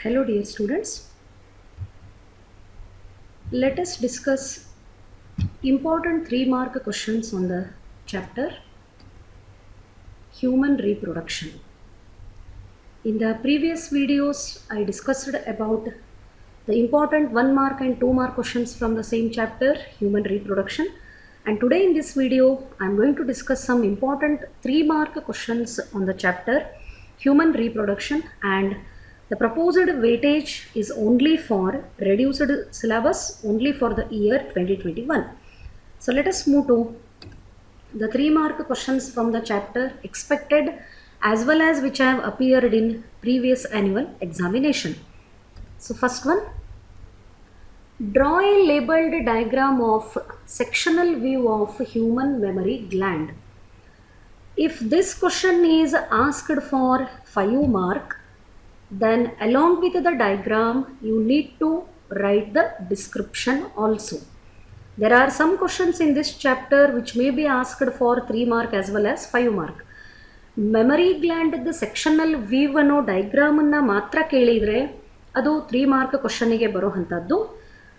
Hello dear students, let us discuss important 3-mark questions on the chapter Human Reproduction. In the previous videos, I discussed about the important 1-mark and 2-mark questions from the same chapter Human Reproduction, and today in this video I am going to discuss some important 3-mark questions on the chapter Human Reproduction, and the proposed weightage is only for reduced syllabus only for the year 2021. So let us move to the 3-mark questions from the chapter expected as well as which have appeared in previous annual examination. So first one, draw a labeled diagram of sectional view of human mammary gland. If this question is asked for 5 mark, then along with the diagram you need to write the description also. There are some questions in this chapter which may be asked for 3 mark as well as 5 mark. Memory gland sectional view ಅನ್ನೋ ಡೈಗ್ರಾಮನ್ನು ಮಾತ್ರ ಕೇಳಿದರೆ ಅದು 3 mark ಕ್ವಶನಿಗೆ ಬರೋವಂಥದ್ದು.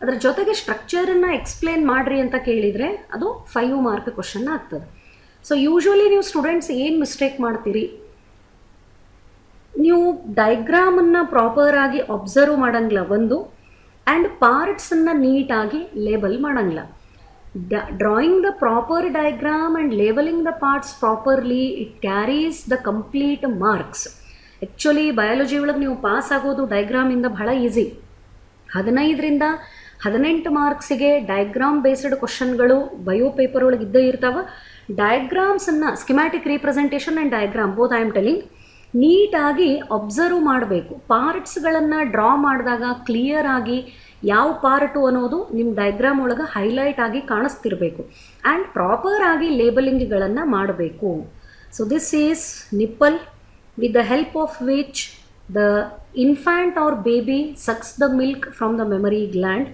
ಅದರ ಜೊತೆಗೆ ಸ್ಟ್ರಕ್ಚರನ್ನು explain ಮಾಡಿರಿ ಅಂತ ಕೇಳಿದರೆ ಅದು 5 ಮಾರ್ಕ್ ಕ್ವಶನ್ ಆಗ್ತದೆ. ಸೊ ಯೂಶ್ವಲಿ ನೀವು ಸ್ಟೂಡೆಂಟ್ಸ್ ಏನು ಮಿಸ್ಟೇಕ್ ಮಾಡ್ತೀರಿ, ನೀವು ಡೈಗ್ರಾಮನ್ನು ಪ್ರಾಪರಾಗಿ ಅಬ್ಸರ್ವ್ ಮಾಡಂಗಿಲ್ಲ ಒಂದು, ಆ್ಯಂಡ್ ಪಾರ್ಟ್ಸನ್ನು ನೀಟಾಗಿ ಲೇಬಲ್ ಮಾಡಂಗಿಲ್ಲ. Drawing the proper diagram and labeling the parts properly, it carries the complete marks. Actually biology ಒಳಗೆ ನೀವು ಪಾಸ್ ಆಗೋದು ಡೈಗ್ರಾಮಿಂದ ಬಹಳ ಈಸಿ. 15ರಿಂದ 18 ಮಾರ್ಕ್ಸಿಗೆ ಡೈಗ್ರಾಮ್ ಬೇಸ್ಡ್ ಕ್ವಶನ್ಗಳು ಬಯೋ ಪೇಪರ್ ಒಳಗೆ ಇದ್ದೇ ಇರ್ತಾವೆ. ಡಯಾಗ್ರಾಮ್ಸನ್ನು schematic representation and diagram both I am telling ನೀಟಾಗಿ ಅಬ್ಸರ್ವ್ ಮಾಡಬೇಕು. ಪಾರ್ಟ್ಸ್ಗಳನ್ನು ಡ್ರಾ ಮಾಡಿದಾಗ ಕ್ಲಿಯರ್ ಆಗಿ ಯಾವ ಪಾರ್ಟು ಅನ್ನೋದು ನಿಮ್ಮ ಡಯಾಗ್ರಾಮ್ ಒಳಗೆ ಹೈಲೈಟ್ ಆಗಿ ಕಾಣಿಸ್ತಿರಬೇಕು, ಆ್ಯಂಡ್ ಪ್ರಾಪರ್ ಆಗಿ ಲೇಬಲಿಂಗ್ಗಳನ್ನು ಮಾಡಬೇಕು. So this is nipple with the help of which the infant or baby sucks the milk from the mammary gland.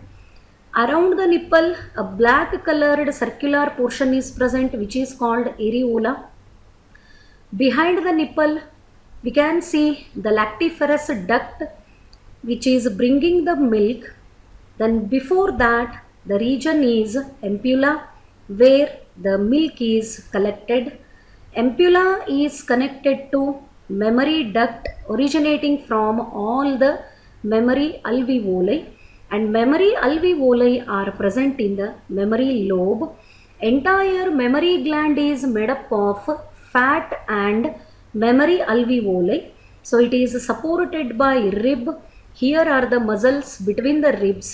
Around the nipple a black coloured circular portion is present which is called areola. Behind the nipple we can see the lactiferous duct which is bringing the milk. Then before that the region is ampulla where the milk is collected. Ampulla is connected to mammary duct originating from all the mammary alveoli, and mammary alveoli are present in the mammary lobe. Entire mammary gland is made up of fat and mammary alveoli. So it is supported by rib. Here are the muscles between the ribs,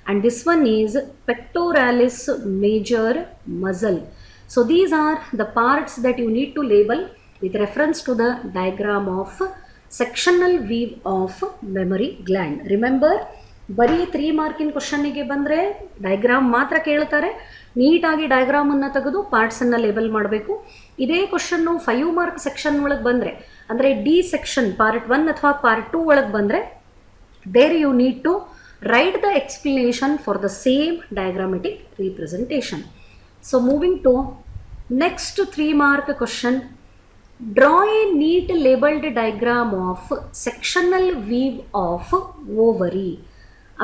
and this one is pectoralis major muscle. So these are the parts that you need to label with reference to the diagram of sectional view of mammary gland. Remember, ಬರೀ 3 ಮಾರ್ಕಿನ ಕ್ವಶನ್ನಿಗೆ ಬಂದರೆ diagram ಮಾತ್ರ ಕೇಳ್ತಾರೆ. ನೀಟಾಗಿ ಡೈಗ್ರಾಮನ್ನು ತೆಗೆದು ಪಾರ್ಟ್ಸನ್ನು label ಮಾಡಬೇಕು. ಇದೇ question 5 mark section ಒಳಗೆ ಬಂದರೆ, ಅಂದರೆ ಡಿ ಸೆಕ್ಷನ್ ಪಾರ್ಟ್ 1 ಅಥವಾ ಪಾರ್ಟ್ 2 ಒಳಗೆ ಬಂದರೆ, there you need to write the explanation for the same diagrammatic representation. So moving to next 3 mark question, draw a neat labeled diagram of sectional view of ovary.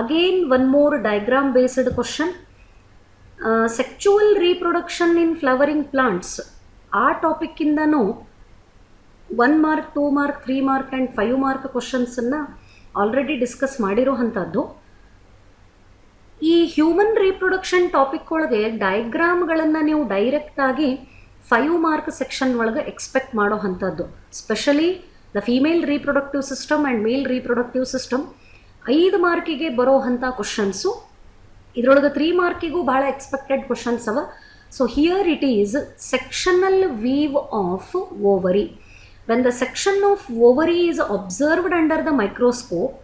Again one more diagram based question. Sexual reproduction in flowering plants, ಆ topic ಇಂದನೂ 1 mark 2 mark 3 mark and 5 mark ಕ್ವಶನ್ಸನ್ನು already discuss ಮಾಡಿರೋ ಅಂಥದ್ದು. ಈ human reproduction topic ಒಳಗೆ ಡಯಾಗ್ರಾಮ್ಗಳನ್ನು ನೀವು ಡೈರೆಕ್ಟಾಗಿ 5 mark section ಒಳಗೆ ಎಕ್ಸ್ಪೆಕ್ಟ್ ಮಾಡೋ ಅಂಥದ್ದು. Specially the female reproductive system and male reproductive system 5 ಮಾರ್ಕಿಗೆ ಬರೋ ಅಂಥ ಕ್ವಶನ್ಸು. ಇದರೊಳಗೆ 3 ಮಾರ್ಕಿಗೂ ಭಾಳ ಎಕ್ಸ್ಪೆಕ್ಟೆಡ್ ಕ್ವಶನ್ಸ್ ಅವ. So here it is sectional view of ovary. When the section of ovary is observed under the microscope,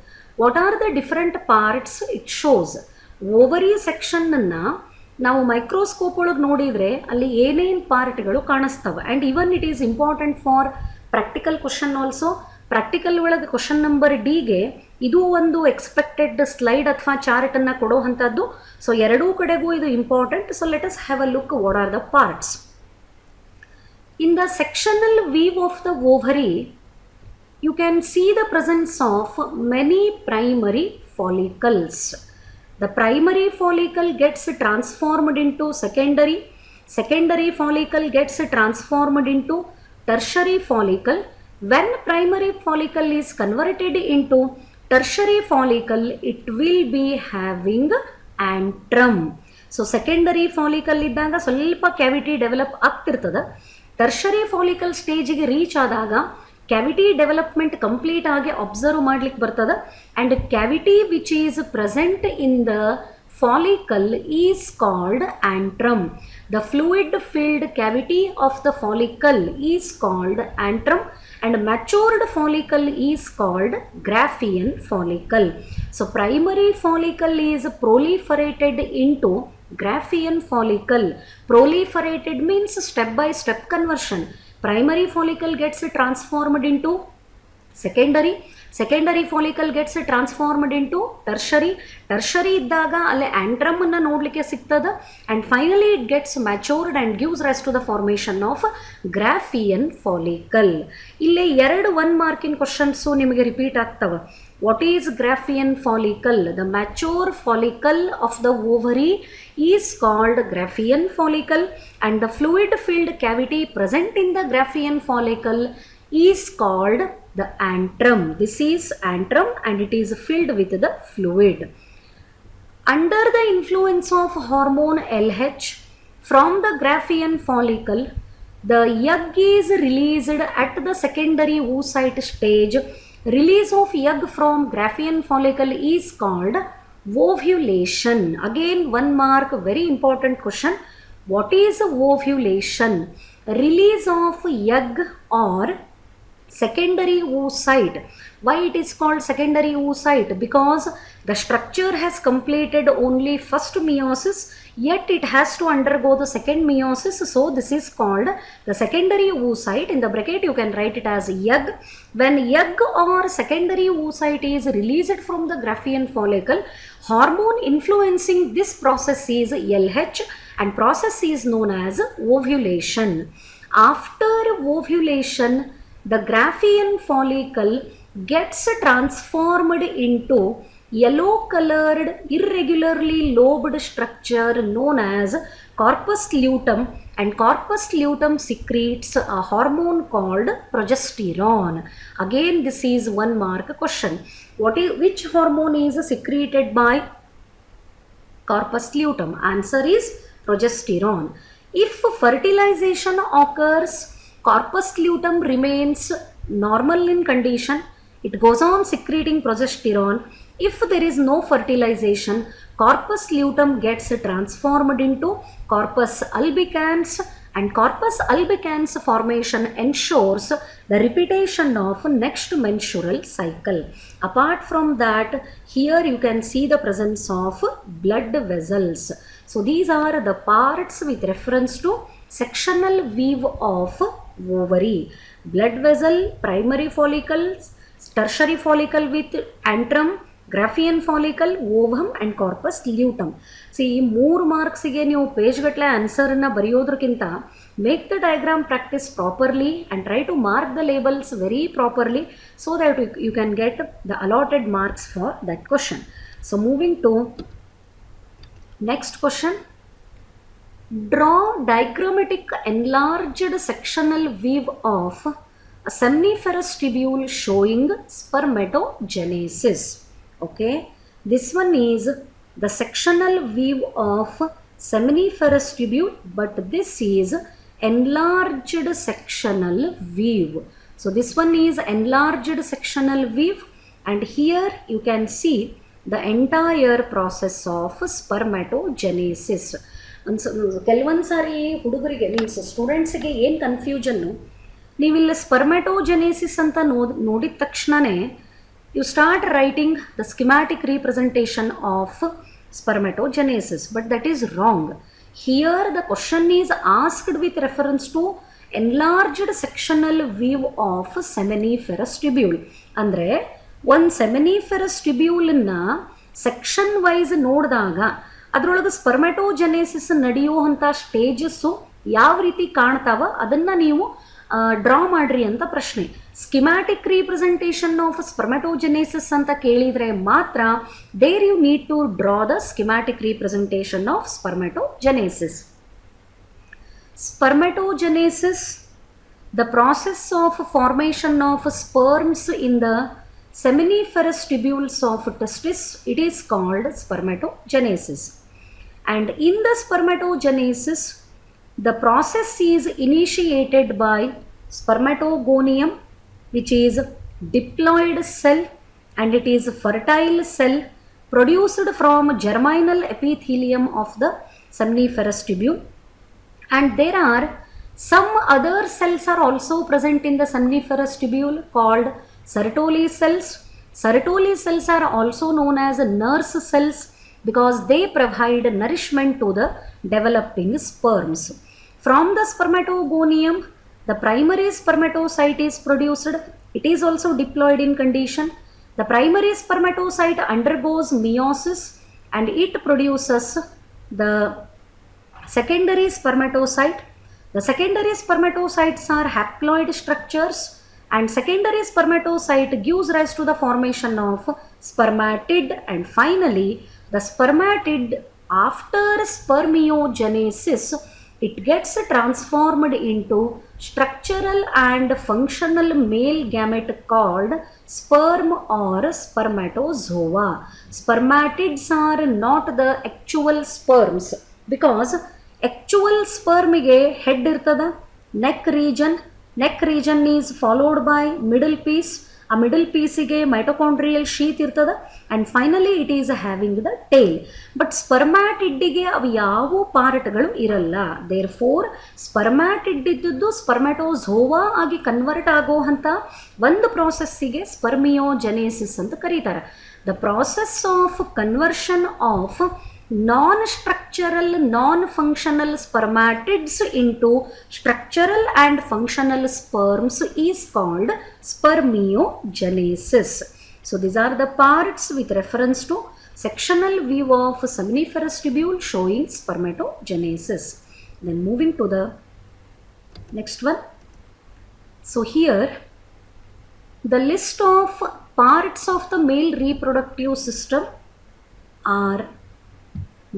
what are the different parts it shows? Ovary ಸೆಕ್ಷನ್ನನ್ನು ನಾವು microscope ಒಳಗೆ ನೋಡಿದರೆ ಅಲ್ಲಿ ಏನೇನು ಪಾರ್ಟ್ಗಳು ಕಾಣಿಸ್ತವೆ. And even it is important for practical question also. Practical ಒಳಗೆ question number ಡಿಗೆ ಇದು ಒಂದು ಎಕ್ಸ್ಪೆಕ್ಟೆಡ್ ಸ್ಲೈಡ್ ಅಥವಾ ಚಾರ್ಟನ್ನು ಕೊಡೋ ಅಂಥದ್ದು. ಸೊ ಎರಡೂ ಕಡೆಗೂ ಇದು important. So let us have a look what are the parts. In the sectional view of the ovary, you can see the presence of many primary follicles. The primary follicle gets transformed into secondary, secondary follicle gets transformed into tertiary follicle. When primary follicle is converted into tertiary follicle, it will be having antrum. So secondary follicle ಇದ್ದಾಗ ಸ್ವಲ್ಪ cavity develop ಆಗ್ತಿರ್ತದೆ. Tertiary follicle ಸ್ಟೇಜಿಗೆ reach ಆದಾಗ cavity development complete ಆಗಿ observe ಮಾಡ್ಲಿಕ್ಕೆ ಬರ್ತದೆ. And cavity which is present in the follicle is called antrum. The fluid filled cavity of the follicle is called antrum, and matured follicle is called Graafian follicle. So primary follicle is proliferated into Graafian follicle. Proliferated means step by step conversion. Primary follicle gets transformed into secondary, secondary follicle gets transformed into tertiary, tertiary ಇದ್ದಾಗ ಅಲ್ಲಿ ಆಂಟ್ರಮ್ ಅನ್ನು ನೋಡಲಿಕ್ಕೆ ಸಿಗ್ತದೆ. And finally it gets matured and gives rise to the formation of Graafian follicle. ಇಲ್ಲೇ 2 1 ಮಾರ್ಕಿನ questions ನಿಮಗೆ repeat ಆಗ್ತವೆ. What is Graafian follicle? The mature follicle of the ovary is called Graafian follicle, and the fluid filled cavity present in the Graafian follicle is called the antrum. This is antrum and it is filled with the fluid. Under the influence of hormone LH from the Graafian follicle, the egg is released at the secondary oocyte stage. Release of egg from Graafian follicle is called ovulation. Again 1 mark, very important question. What is ovulation? Release of egg or secondary oocyte. Why it is called secondary oocyte? Because the structure has completed only first meiosis, yet it has to undergo the second meiosis. So this is called the secondary oocyte. In the bracket you can write it as egg. When egg or secondary oocyte is released from the Graafian follicle, hormone influencing this process is LH, and process is known as ovulation. After ovulation, the Graafian follicle gets transformed into yellow colored irregularly lobed structure known as corpus luteum, and corpus luteum secretes a hormone called progesterone. Again this is 1 mark question. Which hormone is secreted by corpus luteum? Answer is progesterone. If fertilization occurs, corpus luteum remains normal in condition, it goes on secreting progesterone. If there is no fertilization, corpus luteum gets transformed into corpus albicans, and corpus albicans formation ensures the repetition of next menstrual cycle. Apart from that, here you can see the presence of blood vessels. So these are the parts with reference to sectional weave of ovary. Blood vessel, primary follicles, tertiary follicle with antrum, Graafian follicle, ovum and corpus luteum. See, 3 ಮಾರ್ಕ್ಸಿಗೆ ನೀವು page ಗಟ್ಟಲೆ ಆನ್ಸರನ್ನು ಬರೆಯೋದ್ರಕ್ಕಿಂತ make the diagram practice properly and try to mark the labels very properly so that you can get the allotted marks for that question. So moving to next question. Draw diagrammatic enlarged sectional weave of a seminiferous tubule showing spermatogenesis. Okay, this one is the sectional weave of seminiferous tubule, but this is enlarged sectional weave. So this one is enlarged sectional weave, and here you can see the entire process of spermatogenesis. ಕೆಲವೊಂದು ಸಾರಿ ಹುಡುಗರಿಗೆ means ಸ್ಟೂಡೆಂಟ್ಸಿಗೆ ಏನು confusion, ನೀವಿಲ್ಲಿ ಸ್ಪರ್ಮೆಟೋಜೆನೆಸಿಸ್ ಅಂತ ನೋಡಿದ ತಕ್ಷಣವೇ you start writing the schematic representation of spermatogenesis, but that is wrong. Here the question is asked with reference to enlarged sectional weave of seminiferous tubule. ಅಂದರೆ ಒಂದು ಸೆಮಿನಿಫೆರಸ್ ಟ್ಯೂಬ್ಯೂಲನ್ನ section wise ನೋಡಿದಾಗ ಅದರೊಳಗೆ ಸ್ಪರ್ಮೆಟೋಜೆನೆಸಿಸ್ ನಡೆಯುವಂಥ ಸ್ಟೇಜಸ್ಸು ಯಾವ ರೀತಿ ಕಾಣ್ತಾವ ಅದನ್ನು ನೀವು ಡ್ರಾ ಮಾಡ್ರಿ ಅಂತ ಪ್ರಶ್ನೆ. ಸ್ಕಿಮ್ಯಾಟಿಕ್ ರೀಪ್ರೆಸೆಂಟೇಷನ್ ಆಫ್ ಸ್ಪರ್ಮೆಟೋಜೆನೆಸಿಸ್ ಅಂತ ಕೇಳಿದರೆ ಮಾತ್ರ there you need to draw the schematic representation of spermatogenesis. Spermatogenesis, the process of formation of sperms in the seminiferous tubules of testis, it is called spermatogenesis. And in the spermatogenesis, the process is initiated by spermatogonium, which is diploid cell, and it is fertile cell produced from germinal epithelium of the seminiferous tubule. And there are some other cells are also present in the seminiferous tubule called Sertoli cells. Sertoli cells are also known as nurse cells because they provide nourishment to the developing sperms. From the spermatogonium, the primary spermatocyte is produced. It is also diploid in condition. The primary spermatocyte undergoes meiosis and it produces the secondary spermatocyte. The secondary spermatocytes are haploid structures, and secondary spermatocyte gives rise to the formation of spermatid, and finally the spermatid, after spermiogenesis, it gets transformed into structural and functional male gamete called sperm or spermatozoa. Spermatids are not the actual sperms because actual spermige head irtada, neck region is followed by middle piece, a middle piece ige mitochondrial sheath irtada, and finally it is having the tail. But spermatid ige avu yavu ಪಾರ್ಟ್ಗಳು ಇರಲ್ಲ. therefore spermatid ಇದ್ದದ್ದು ಸ್ಪರ್ಮೆಟೋಝೋವಾ ಆಗಿ convert ಆಗೋ ಅಂತ ಒಂದು ಪ್ರಾಸೆಸ್ಸಿಗೆ ಸ್ಪರ್ಮಿಯೋಜೆನೆಸಿಸ್ ಅಂತ ಕರೀತಾರೆ. the process of conversion of non-structural, non-functional spermatids into structural and functional sperms is called spermiogenesis. So these are the parts with reference to sectional view of seminiferous tubule showing spermatogenesis. Then moving to the next one. So here the list of parts of the male reproductive system are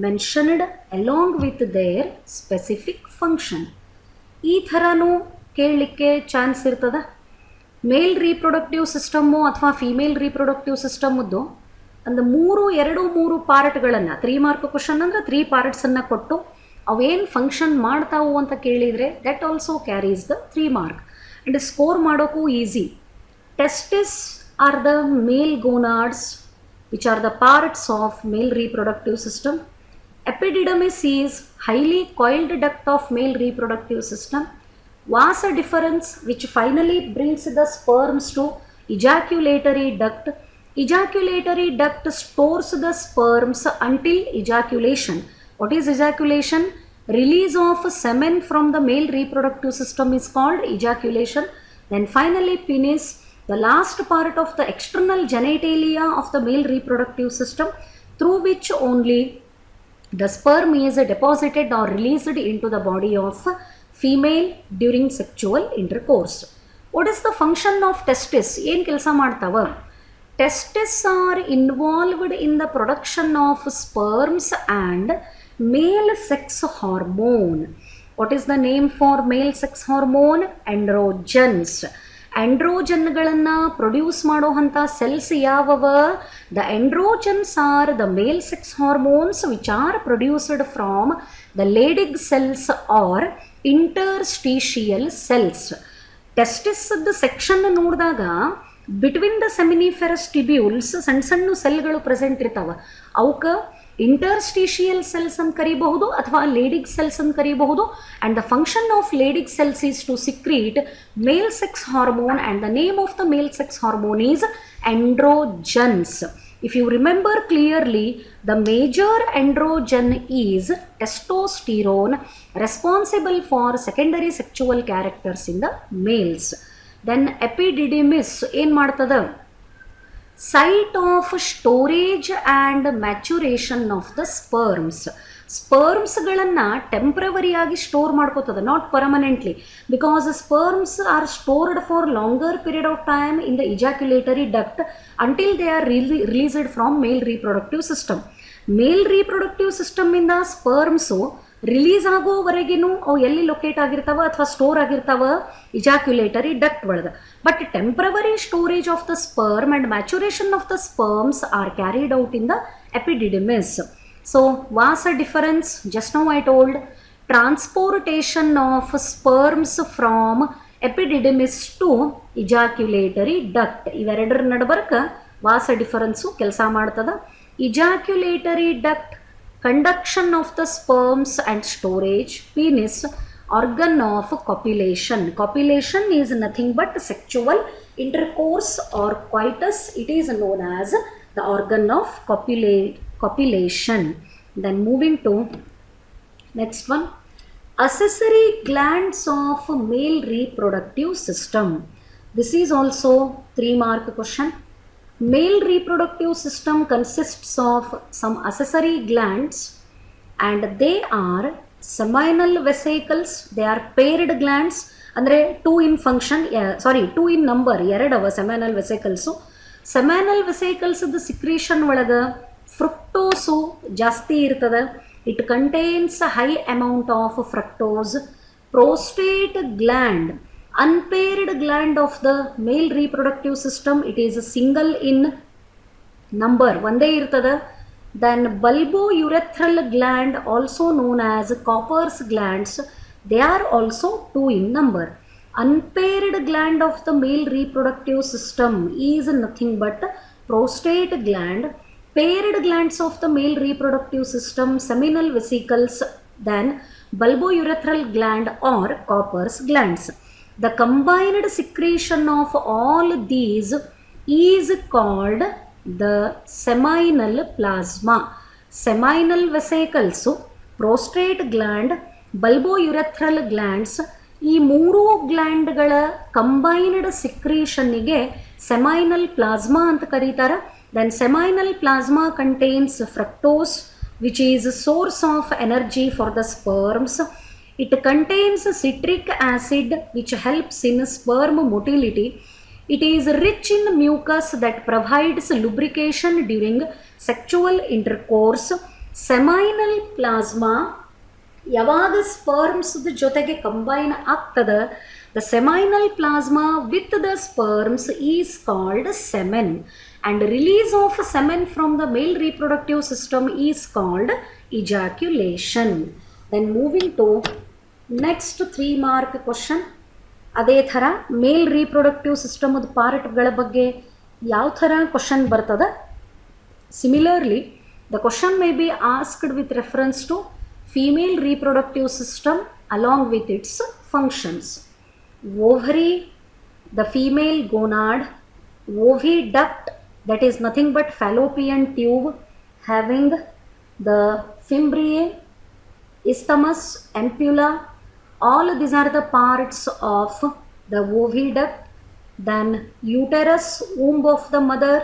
mentioned along with their specific function. ಈ ಥರನೂ ಕೇಳಲಿಕ್ಕೆ chance ಇರ್ತದ. ಮೇಲ್ reproductive system ಅಥವಾ female reproductive ಸಿಸ್ಟಮ್ದು ಒಂದು ಮೂರು ಪಾರ್ಟ್ಗಳನ್ನು 3 mark question ಅಂದರೆ 3 ಪಾರ್ಟ್ಸನ್ನು ಕೊಟ್ಟು ಅವೇನು ಫಂಕ್ಷನ್ ಮಾಡ್ತಾವು ಅಂತ ಕೇಳಿದರೆ that also carries the 3 mark and score ಮಾಡೋಕ್ಕೂ easy. Testis are the male gonads which are the parts of male reproductive system. Epididymis is highly coiled duct of male reproductive system. Vasa deferens, which finally brings the sperms to ejaculatory duct. Ejaculatory duct stores the sperms until ejaculation. What is ejaculation? Release of semen from the male reproductive system is called ejaculation. Then finally penis, the last part of the external genitalia of the male reproductive system, through which only the sperm is deposited or released into the body of female during sexual intercourse. What is the function of testis? ಏನು ಕೆಲಸ ಮಾಡ್ತಾವ? Testis are involved in the production of sperms and male sex hormone. What is the name for male sex hormone? Androgens. ಆ್ಯಂಡ್ರೋಜನ್ಗಳನ್ನು produce ಮಾಡೋವಂಥ cells ಯಾವವ? The androgens are the male sex hormones which are produced from the Leydig cells or interstitial cells. ಟೆಸ್ಟಿಸ್ದು section ನೋಡಿದಾಗ between the seminiferous tubules ಸಣ್ಣ ಸೆಲ್ಗಳು present ಇರ್ತಾವೆ. ಅವಕ್ಕೆ interstitial cells ಅಂತ ಕರೀಬಹುದು ಅಥವಾ ಲೇಡಿಗ್ ಸೆಲ್ಸ್ ಅಂತ ಕರೀಬಹುದು. And the function of Leydig cells is to secrete male sex hormone and the name of the male sex hormone is androgens. If you remember clearly, the major androgen is testosterone, responsible for secondary sexual characters in the males. Then epididymis ಏನು ಮಾಡ್ತದ? Site of storage and maturation of the sperms. ಸ್ಪರ್ಮ್ಸ್ಗಳನ್ನು ಟೆಂಪ್ರವರಿಯಾಗಿ store ಮಾಡ್ಕೋತದೆ, not permanently, because sperms are stored for longer period of time in the ejaculatory duct until they are released from male reproductive system. Male reproductive ಸಿಸ್ಟಮಿಂದ sperms release ಆಗೋವರೆಗೂ ಅವು ಎಲ್ಲಿ locate ಆಗಿರ್ತಾವ ಅಥವಾ store ಆಗಿರ್ತಾವ, ಇಜಾಕ್ಯುಲೇಟರಿ ಡಕ್ಟ್ ಒಳಗೆ. But temporary storage of the sperm and maturation of the sperms are carried out in the epididymis. So vas deferens? Just now I told transportation of sperms from epididymis to ejaculatory duct, ಇವೆರಡರ ನಡಬರ್ಕ vas deferens ಕೆಲಸ ಮಾಡ್ತದ. Ejaculatory duct, conduction of the sperms and storage. Penis, organ of copulation. Copulation is nothing but sexual intercourse or coitus. It is known as the organ of copulation. Then moving to next one, accessory glands of male reproductive system. This is also 3-mark question. Male reproductive system consists of some accessory glands and they are seminal vesicles. They are paired glands, ಅಂದರೆ 2 in function, 2 in number, ಎರಡವ seminal vesicles. seminal vesicles the secretion ಒಳಗೆ fructose ಜಾಸ್ತಿ ಇರ್ತದೆ. It contains high amount of fructose. prostate gland, unpaired gland of the male reproductive system, it is a single in number, ಒಂದೇ ಇರ್ತದೆ. then bulbourethral gland, also known as Copper's glands, they are also 2 in number. Unpaired gland of the male reproductive system is nothing but prostate gland. Paired glands of the male reproductive system, seminal vesicles, then bulbourethral gland or Copper's glands. The combined secretion of all these is called the seminal plasma. Seminal vesicles, prostate gland, bulbourethral glands, ಈ ಮೂರೂ ಗ್ಲ್ಯಾಂಡ್ಗಳ combined ಸಿಕ್ರೀಷನ್ನಿಗೆ ಸೆಮೈನಲ್ plasma ಅಂತ ಕರೀತಾರೆ. Then seminal plasma contains fructose which is source of energy for the sperms. It contains citric acid which helps in sperm motility. It is rich in mucus that provides lubrication during sexual intercourse. Seminal plasma ಯಾವಾಗ sperms ಜೊತೆಗೆ combine ಆಗ್ತದೆ, the seminal plasma with the sperms is called semen, and release of semen from the male reproductive system is called ejaculation. Then moving to next 3-mark question. ಅದೇ ಥರ ಮೇಲ್ reproductive ಸಿಸ್ಟಮದ ಪಾರ್ಟ್ಗಳ ಬಗ್ಗೆ ಯಾವ ಥರ question ಬರ್ತದೆ. Similarly the question may be asked with reference to female reproductive system along with its functions. Ovary, the female gonad, oviduct, that is nothing but fallopian tube having the fimbriae, isthmus, ampulla, all these are the parts of the oviduct. Then uterus, womb of the mother,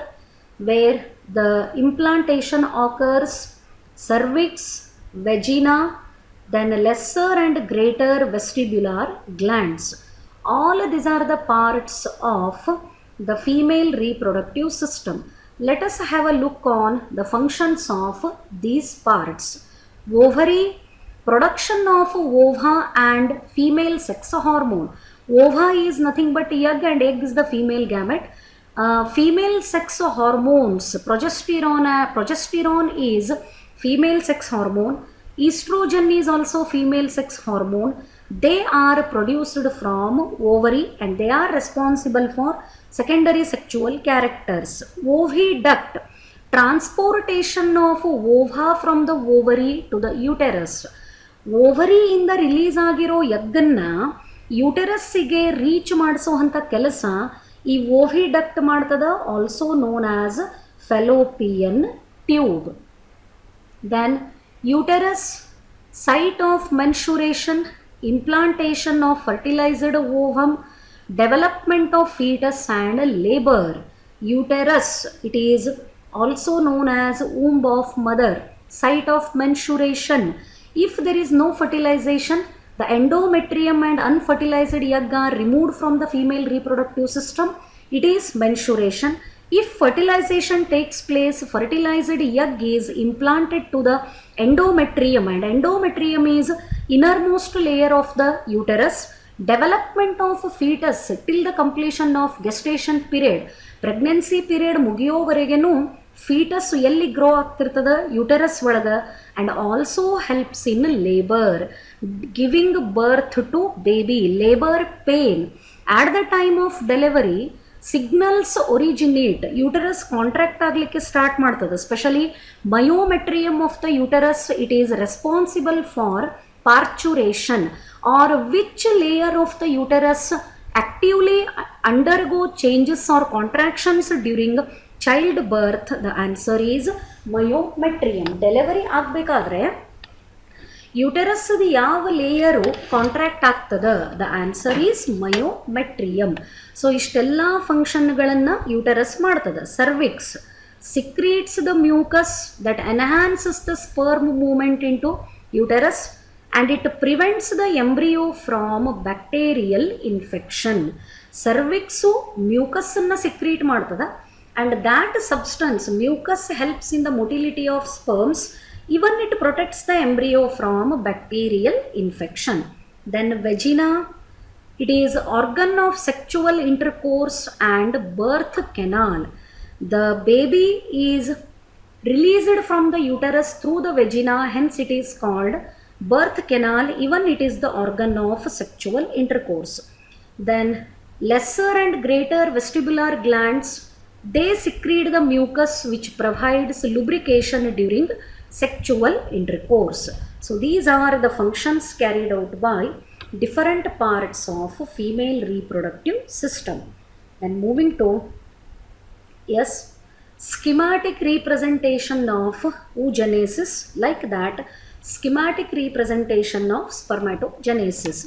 where the implantation occurs, cervix, vagina, then lesser and greater vestibular glands. All these are the parts of the female reproductive system. Let us have a look on the functions of these parts. Ovary, production of ova and female sex hormone. Ova is nothing but egg and egg is the female gamete. Female sex hormones, progesterone is female sex hormone. Estrogen is also female sex hormone. They are produced from ovary and they are responsible for secondary sexual characters. Oviduct, transportation of ova from the ovary to the uterus. ಓವರಿಯಿಂದ release ಆಗಿರೋ ಎಗ್ಗನ್ನು ಯೂಟೆರಸ್ಸಿಗೆ reach ಮಾಡಿಸೋ ಅಂಥ ಕೆಲಸ ಈ oviduct ಮಾಡ್ತದ, also known as fallopian tube. Then uterus, site of menstruation, implantation of fertilized ovum, development of fetus and labor. Uterus, it is also known as womb of mother. site of menstruation. If there is no fertilization, the endometrium and unfertilized egg are removed from the female reproductive system. It is menstruation. If fertilization takes place, fertilized egg is implanted to the endometrium, and endometrium is innermost layer of the uterus. Development of fetus till the completion of gestation period, pregnancy period ಮುಗಿಯೋವರೆಗೂ foetus ಎಲ್ಲಿ grow ಆಗ್ತಿರ್ತದ, uterus ಒಳಗೆ, and also helps in labour, giving birth to baby, labour pain. At the time of delivery signals originate, uterus contract ಆಗಲಿಕ್ಕೆ start ಮಾಡ್ತದೆ. Specially myometrium of the uterus, it is responsible for parturition, or which layer of the uterus actively undergo changes or contractions during childbirth? The answer is myometrium. Delivery ಆಗಬೇಕಾದ್ರೆ uterus ಯಾವ layer contract ಆಗ್ತದ? The answer is myometrium. So ಇಷ್ಟೆಲ್ಲ ಫಂಕ್ಷನ್ಗಳನ್ನು uterus ಮಾಡ್ತದೆ. Cervix secretes the mucus that enhances the sperm movement into uterus, and it prevents the embryo from bacterial infection. Cervix mucus ಅನ್ನು secrete ಮಾಡ್ತದ, and that substance mucus helps in the motility of sperms. Even it protects the embryo from bacterial infection. Then vagina, it is organ of sexual intercourse and birth canal. The baby is released from the uterus through the vagina, hence it is called birth canal. Even it is the organ of sexual intercourse. Then lesser and greater vestibular glands, they secrete the mucus which provides lubrication during sexual intercourse. So these are the functions carried out by different parts of female reproductive system. Then moving to schematic representation of oogenesis, like that schematic representation of spermatogenesis.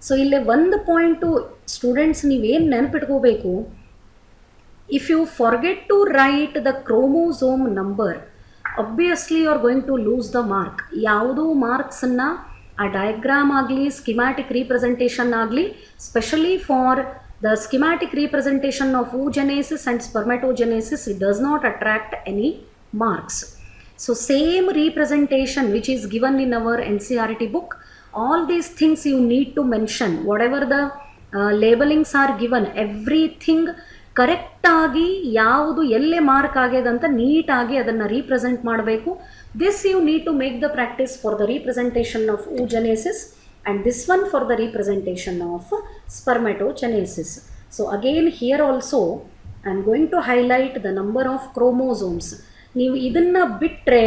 So ಇಲ್ಲಿ ಒಂದು point students ನೀವೇನು ನೆನಪಿಟ್ಕೋಬೇಕು, if you forget to write the chromosome number, obviously you are going to lose the mark. ಯಾವುದೋ ಮಾರ್ಕ್ಸನ್ನು ಆ diagram ಆಗಲಿ, schematic representation ಆಗಲಿ, specially for the schematic representation of oogenesis and spermatogenesis, it does not attract any marks. So same representation which is given in our NCERT book, all these things you need to mention. Whatever the labelings are given, everything correct ಆಗಿ ಯಾವುದು ಎಲ್ಲೇ mark ಆಗಿದೆ ಅಂತ ನೀಟಾಗಿ ಅದನ್ನು represent ಮಾಡಬೇಕು. This you need to make the practice for the representation of oogenesis, and this one for the representation of spermatogenesis. So again here also I am going to highlight the number of chromosomes. ನೀವು ಇದನ್ನು ಬಿಟ್ಟರೆ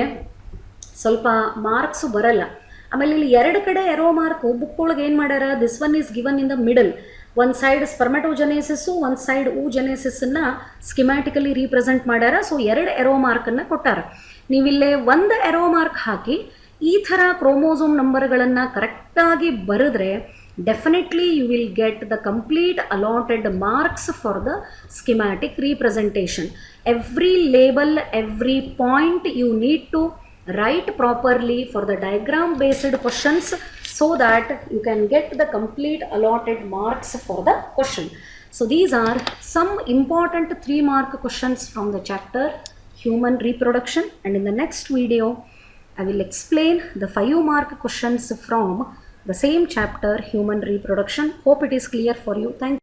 ಸ್ವಲ್ಪ marks ಬರಲ್ಲ. ಆಮೇಲೆ ಇಲ್ಲಿ ಎರಡು ಕಡೆ arrow mark book ಒಳಗೆ ಏನು ಮಾಡ್ಯಾರ, this one is given in the middle. ಒಂದು ಸೈಡ್ ಸ್ಪರ್ಮೆಟೋಜೆನೆಸಿಸ್ಸು, ಒಂದು ಸೈಡ್ oogenesisನ್ನು ಸ್ಕಿಮ್ಯಾಟಿಕಲಿ ರೀಪ್ರೆಸೆಂಟ್ ಮಾಡ್ಯಾರ. ಸೊ ಎರಡು ಎರೋ ಮಾರ್ಕನ್ನು ಕೊಟ್ಟಾರ. ನೀವಿಲ್ಲೇ ಒಂದು ಎರೋ ಮಾರ್ಕ್ ಹಾಕಿ ಈ ಥರ ಕ್ರೋಮೋಸೋಮ್ ನಂಬರ್ಗಳನ್ನು ಕರೆಕ್ಟಾಗಿ ಬರೆದ್ರೆ definitely you will get the complete allotted marks for the schematic representation. Every label, every point you need to write properly for the diagram based questions, so that you can get the complete allotted marks for the question. So these are some important 3-mark questions from the chapter human reproduction, and in the next video I will explain the 5-mark questions from the same chapter human reproduction. Hope it is clear for you. Thank you.